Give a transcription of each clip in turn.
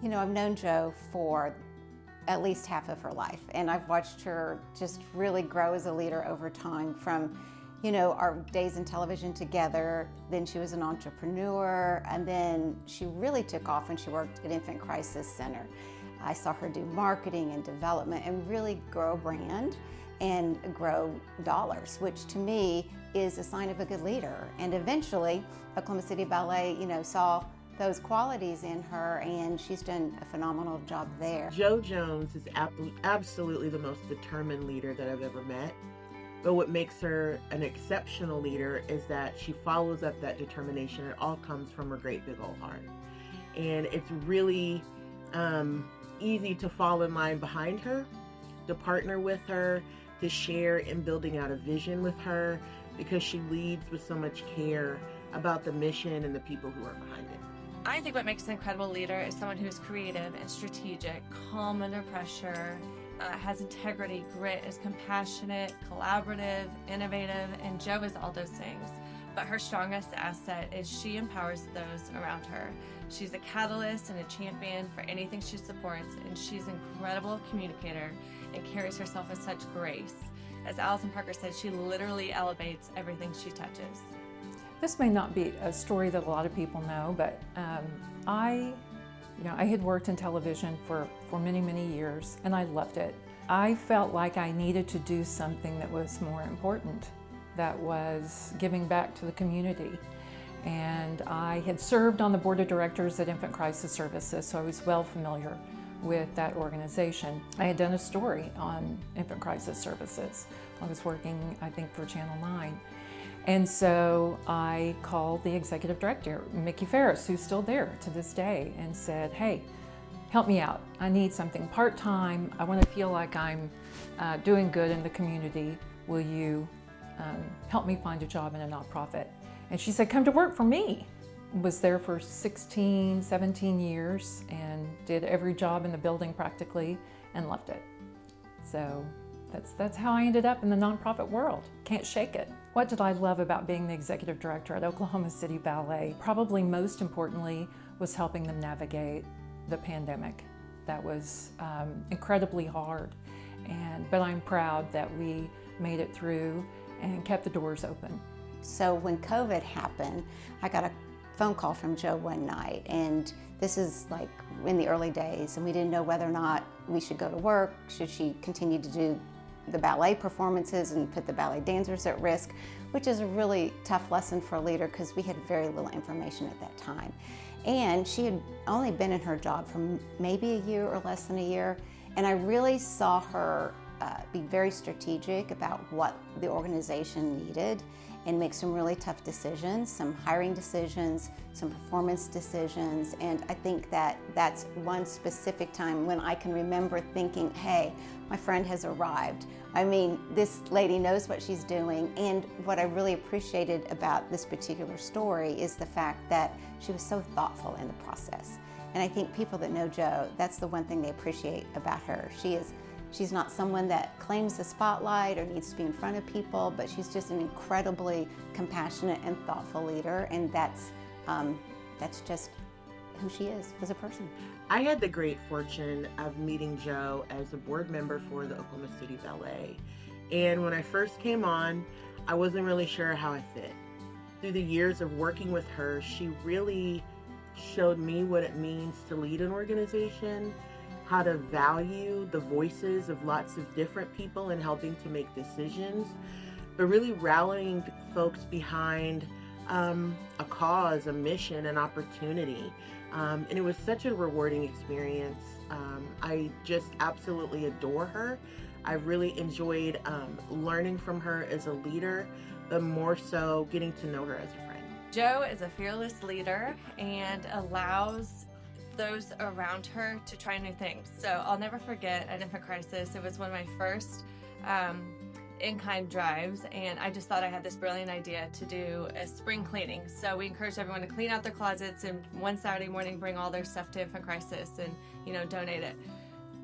You know, I've known Jo for at least half of her life, and I've watched her just really grow as a leader over time from, you know, our days in television together. Then she was an entrepreneur, and then she really took off when she worked at Infant Crisis Center. I saw her do marketing and development and really grow a brand and grow dollars, which to me is a sign of a good leader. And eventually, Oklahoma City Ballet, you know, saw those qualities in her, and she's done a phenomenal job there. Jo Jones is absolutely the most determined leader that I've ever met. But what makes her an exceptional leader is that she follows up that determination. It all comes from her great big old heart. And it's really easy to fall in line behind her, to partner with her, to share in building out a vision with her, because she leads with so much care about the mission and the people who are behind it. I think what makes an incredible leader is someone who's creative and strategic, calm under pressure, has integrity, grit, is compassionate, collaborative, innovative, and Jo is all those things. But her strongest asset is she empowers those around her. She's a catalyst and a champion for anything she supports, and she's an incredible communicator and carries herself with such grace. As Allison Parker said, she literally elevates everything she touches. This may not be a story that a lot of people know, but I had worked in television for many, many years, and I loved it. I felt like I needed to do something that was more important, that was giving back to the community. And I had served on the board of directors at Infant Crisis Services, so I was well familiar with that organization. I had done a story on Infant Crisis Services. I was working, I think, for Channel 9. And so I called the executive director, Mickey Ferris, who's still there to this day, and said, hey, help me out. I need something part-time. I want to feel like I'm doing good in the community. Will you help me find a job in a nonprofit? And she said, come to work for me. Was there for 16, 17 years and did every job in the building practically and loved it. So that's how I ended up in the nonprofit world. Can't shake it. What did I love about being the executive director at Oklahoma City Ballet? Probably most importantly was helping them navigate the pandemic. That was incredibly hard, but I'm proud that we made it through and kept the doors open. So when COVID happened, I got a phone call from Jo one night, and this is like in the early days, and we didn't know whether or not we should go to work. Should she continue to do the ballet performances and put the ballet dancers at risk, which is a really tough lesson for a leader because we had very little information at that time. And she had only been in her job for maybe a year or less than a year, and I really saw her be very strategic about what the organization needed and make some really tough decisions, some hiring decisions, some performance decisions. And I think that that's one specific time when I can remember thinking, hey, my friend has arrived. I mean, this lady knows what she's doing. And what I really appreciated about this particular story is the fact that she was so thoughtful in the process. And I think people that know Jo, that's the one thing they appreciate about her. She's not someone that claims the spotlight or needs to be in front of people, but she's just an incredibly compassionate and thoughtful leader, and that's just who she is as a person. I had the great fortune of meeting Jo as a board member for the Oklahoma City Ballet. And when I first came on, I wasn't really sure how I fit. Through the years of working with her, she really showed me what it means to lead an organization, how to value the voices of lots of different people in helping to make decisions, but really rallying folks behind a cause, a mission, an opportunity. And it was such a rewarding experience. I just absolutely adore her. I really enjoyed learning from her as a leader, but more so getting to know her as a friend. Jo is a fearless leader and allows those around her to try new things. So I'll never forget at Infant Crisis, it was one of my first in-kind drives, and I just thought I had this brilliant idea to do a spring cleaning. So we encouraged everyone to clean out their closets and one Saturday morning bring all their stuff to Infant Crisis and, donate it.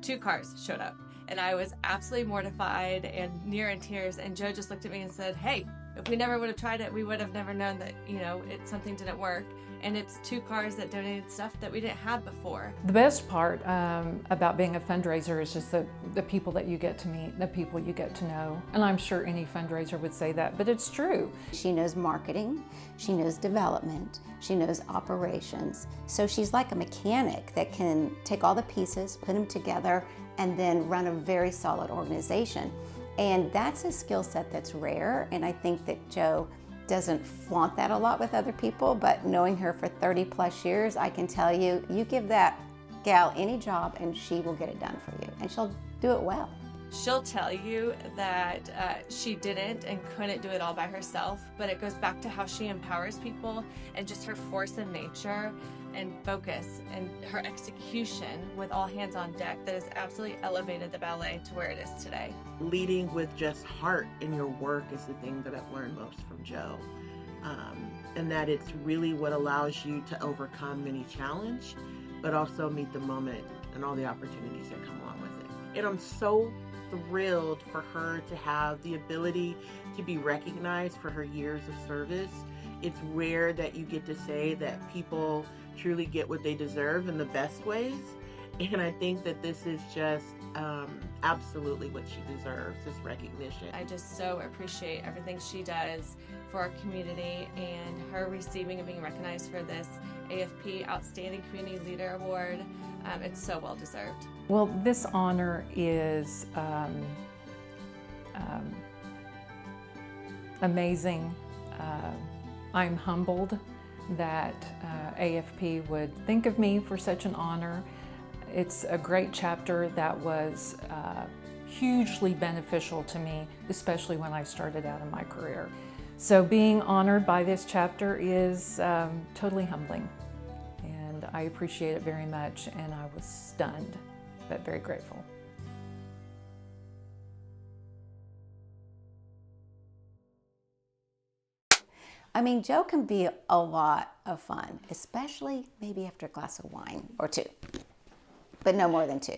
2 cars showed up, and I was absolutely mortified and near in tears, and Jo just looked at me and said, hey, If we never would have tried it, we would have never known that, something didn't work. And it's 2 cars that donated stuff that we didn't have before. The best part about being a fundraiser is just the people that you get to meet, the people you get to know. And I'm sure any fundraiser would say that, but it's true. She knows marketing, she knows development, she knows operations. So she's like a mechanic that can take all the pieces, put them together, and then run a very solid organization. And that's a skill set that's rare, and I think that Jo doesn't flaunt that a lot with other people, but knowing her for 30 plus years, I can tell you, you give that gal any job and she will get it done for you, and she'll do it well. She'll tell you that she didn't and couldn't do it all by herself, but it goes back to how she empowers people and just her force in nature and focus and her execution with all hands on deck that has absolutely elevated the ballet to where it is today. Leading with just heart in your work is the thing that I've learned most from Jo. And that it's really what allows you to overcome any challenge, but also meet the moment and all the opportunities that come along with it. And I'm so thrilled for her to have the ability to be recognized for her years of service. It's rare that you get to say that people truly get what they deserve in the best ways. And I think that this is just absolutely what she deserves, this recognition. I just so appreciate everything she does for our community, and her receiving and being recognized for this AFP Outstanding Community Leader Award. It's so well deserved. Well, this honor is amazing. I'm humbled that AFP would think of me for such an honor. It's a great chapter that was hugely beneficial to me, especially when I started out in my career. So being honored by this chapter is totally humbling, and I appreciate it very much, and I was stunned, but very grateful. I mean, Jo can be a lot of fun, especially maybe after a glass of wine or 2, but no more than 2.